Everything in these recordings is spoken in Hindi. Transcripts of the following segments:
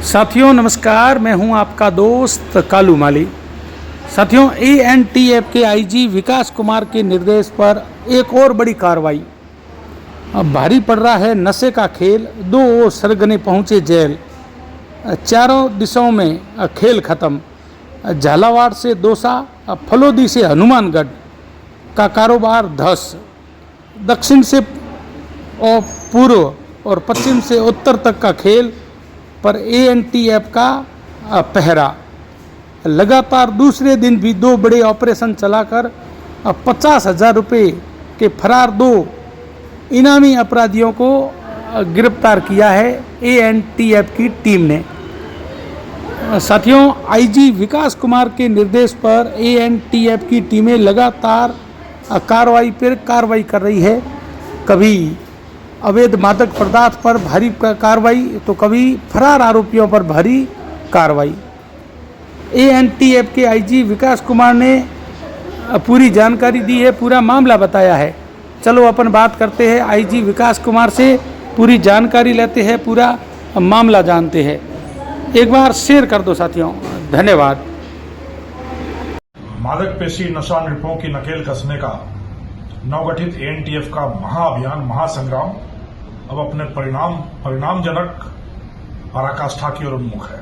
साथियों नमस्कार, मैं हूं आपका दोस्त कालू माली। साथियों, ANTF के IG विकास कुमार के निर्देश पर एक और बड़ी कार्रवाई। अब भारी पड़ रहा है नशे का खेल, 2 सरगने पहुंचे जेल, चारों दिशाओं में खेल खत्म। झालावाड़ से दौसा, फलोदी से हनुमानगढ़ का कारोबार धस, दक्षिण से और पूर्व और पश्चिम से उत्तर तक का खेल पर ANTF का पहरा। लगातार दूसरे दिन भी 2 बड़े ऑपरेशन चलाकर 50,000 रुपये के फरार 2 इनामी अपराधियों को गिरफ्तार किया है ANTF की टीम ने। साथियों, IG विकास कुमार के निर्देश पर ANTF की टीमें लगातार कार्रवाई पर कार्रवाई कर रही है। कभी अवैध मादक पदार्थ पर भारी कार्रवाई तो कभी फरार आरोपियों पर भारी कार्रवाई। ANTF के IG विकास कुमार ने पूरी जानकारी दी है, पूरा मामला बताया है। चलो अपन बात करते हैं IG विकास कुमार से, पूरी जानकारी लेते हैं, पूरा मामला जानते हैं। एक बार शेयर कर दो साथियों, धन्यवाद। मादक पेशी नशा नृपों की नकेल कसने का नवगठित ANTF का महाअभियान महासंग्राम अब अपने परिणामजनक पराकाष्ठा की ओर उन्मुख है।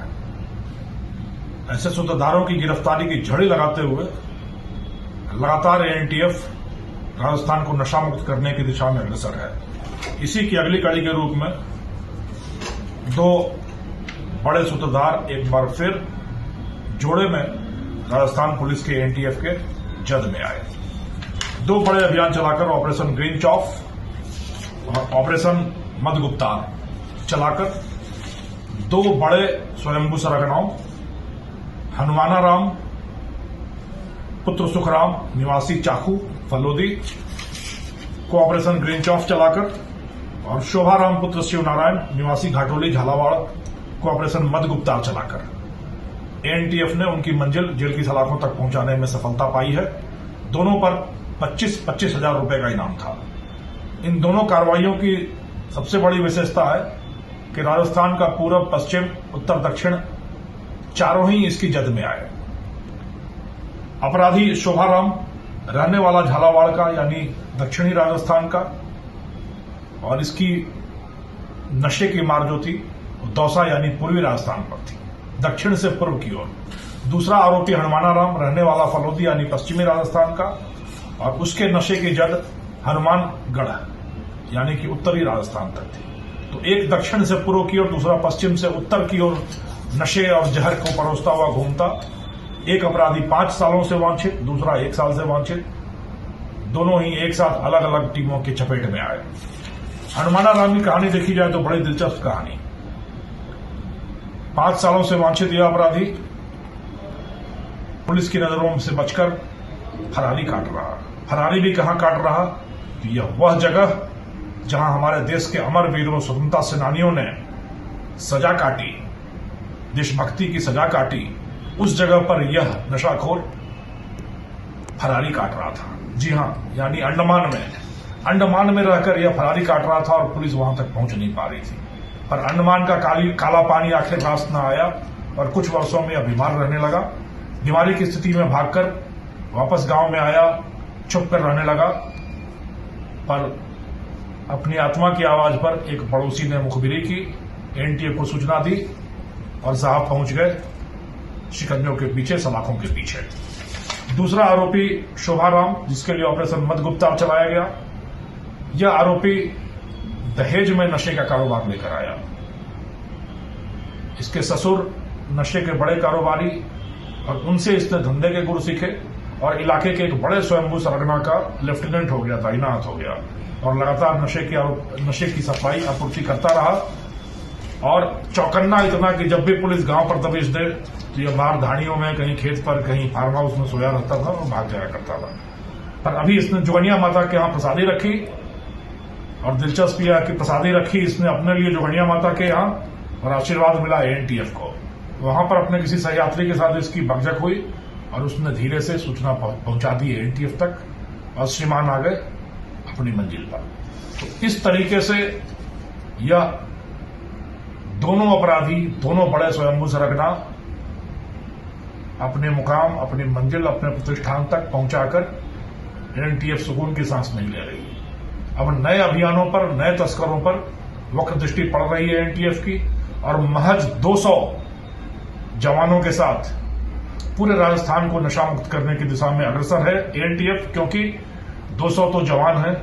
ऐसे सूत्रधारों की गिरफ्तारी की झड़ी लगाते हुए लगातार ANTF राजस्थान को नशा मुक्त करने की दिशा में अग्रसर है। इसी की अगली कड़ी के रूप में 2 बड़े सूत्रधार एक बार फिर जोड़े में राजस्थान पुलिस के ANTF के जद में आए। 2 बड़े अभियान चलाकर ऑपरेशन ग्रीन चॉफ और ऑपरेशन मदगुप्तार चलाकर 2 बड़े स्वयंभू सरगनाओं हनुमाना राम पुत्र सुखराम निवासी चाकू फलोदी को ऑपरेशन ग्रीन चॉफ चलाकर और शोभाराम पुत्र शिवनारायण निवासी घाटोली झालावाड़ को ऑपरेशन मदगुप्तार चलाकर ANTF ने उनकी मंजिल जेल की सलाखों तक पहुंचाने में सफलता पाई है। दोनों पर 25-25 हजार रुपए का इनाम था। इन दोनों कार्रवाइयों की सबसे बड़ी विशेषता है कि राजस्थान का पूर्व, पश्चिम, उत्तर, दक्षिण चारों ही इसकी जद में आए। अपराधी शोभाराम रहने वाला झालावाड़ का यानी दक्षिणी राजस्थान का, और इसकी नशे की मार जो थी दौसा यानी पूर्वी राजस्थान पर थी, दक्षिण से पूर्व की ओर। दूसरा आरोपी हनुमाना राम रहने वाला फलोदी यानी पश्चिमी राजस्थान का, और उसके नशे की जद हनुमानगढ़ यानी कि उत्तरी राजस्थान तक थी। तो एक दक्षिण से पूर्व की ओर, दूसरा पश्चिम से उत्तर की ओर नशे और जहर को परोसता हुआ घूमता। एक अपराधी 5 सालों से वांछित, दूसरा 1 साल से वांछित, दोनों ही एक साथ अलग अलग टीमों की चपेट में आए। हनुमाना राम की कहानी देखी जाए तो बड़ी दिलचस्प कहानी। 5 सालों से वांछित यह अपराधी पुलिस की नजरों से बचकर फरारी काट रहा। फरारी भी कहां काट रहा? तो यह वह जगह जहां हमारे देश के अमर वीरों, स्वतंत्रता सेनानियों ने सजा काटी, देशभक्ति की सजा काटी, उस जगह पर यह नशाखोर फरारी काट रहा था। जी हां, यानी अंडमान में रहकर यह फरारी काट रहा था और पुलिस वहां तक पहुंच नहीं पा रही थी। पर अंडमान का काला पानी आखिर रास न आया और कुछ वर्षों में यह बीमार रहने लगा। बीमारी की स्थिति में भागकर वापस गांव में आया, छुप कर रहने लगा। पर अपनी आत्मा की आवाज पर एक पड़ोसी ने मुखबिरी की, ANTF को सूचना दी और साहब पहुंच गए शिकंजों के पीछे, सलाखों के पीछे। दूसरा आरोपी शोभाराम, जिसके लिए ऑपरेशन मदगुप्तार चलाया गया, यह आरोपी दहेज में नशे का कारोबार लेकर आया। इसके ससुर नशे के बड़े कारोबारी और उनसे इसने धंधे के गुर सीखे और इलाके के एक बड़े स्वयंभू सरगना का लेफ्टिनेंट हो गया, तैनात हो गया और लगातार नशे की सप्लाई आपूर्ति करता रहा। और चौकन्ना इतना कि जब भी पुलिस गांव पर दबिश दे तो यह बाहर धाड़ियों में, कहीं खेत पर, कहीं फार्म हाउस में सोया रहता था और भाग जाया करता था। पर अभी इसने जोगनिया माता के यहां प्रसादी रखी और दिलचस्प यह कि प्रसादी रखी इसने अपने लिए जोगनिया माता के यहां और आशीर्वाद मिला ANTF को। वहां पर अपने किसी सहयात्री के साथ इसकी भगझक हुई और उसने धीरे से सूचना पहुंचा दी ANTF तक और श्रीमान आ गए अपनी मंजिल पर। तो इस तरीके से यह दोनों अपराधी, दोनों बड़े स्वयंभू सरगना अपने मुकाम, अपनी मंजिल, अपने प्रतिष्ठान तक पहुंचाकर एनटीएफ सुकून की सांस नहीं ले रही। अब नए अभियानों पर, नए तस्करों पर वक्र दृष्टि पड़ रही है एनटीएफ की, और महज 200 जवानों के साथ पूरे राजस्थान को नशा मुक्त करने की दिशा में अग्रसर है एनटीएफ, क्योंकि 200 तो जवान हैं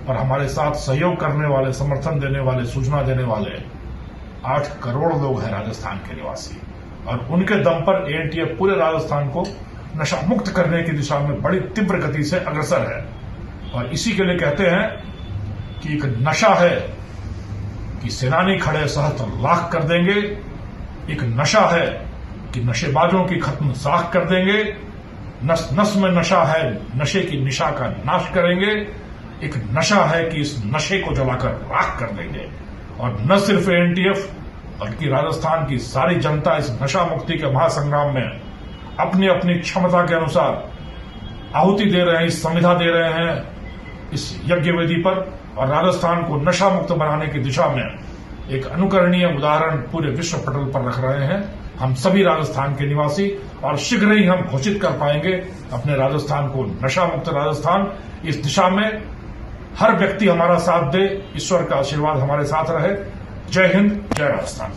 और हमारे साथ सहयोग करने वाले, समर्थन देने वाले, सूचना देने वाले 8 करोड़ लोग हैं राजस्थान के निवासी, और उनके दम पर एनटीएफ पूरे राजस्थान को नशा मुक्त करने की दिशा में बड़ी तीव्र गति से अग्रसर है। और इसी के लिए कहते हैं कि एक नशा है कि सेनानी खड़े सहस्त्र लाख कर देंगे, एक नशा है कि नशेबाजों की खत्म साख कर देंगे, नस नस में नशा है, नशे की निशा का नाश करेंगे, एक नशा है कि इस नशे को जलाकर राख कर देंगे। और न सिर्फ एनटीएफ बल्कि राजस्थान की सारी जनता इस नशा मुक्ति के महासंग्राम में अपनी अपनी क्षमता के अनुसार आहुति दे रहे हैं, इस संविधा दे रहे हैं इस यज्ञ वेदी पर, और राजस्थान को नशा मुक्त बनाने की दिशा में एक अनुकरणीय उदाहरण पूरे विश्व पटल पर रख रहे हैं हम सभी राजस्थान के निवासी। और शीघ्र ही हम घोषित कर पाएंगे अपने राजस्थान को नशा मुक्त राजस्थान। इस दिशा में हर व्यक्ति हमारा साथ दे, ईश्वर का आशीर्वाद हमारे साथ रहे। जय हिंद, जय राजस्थान।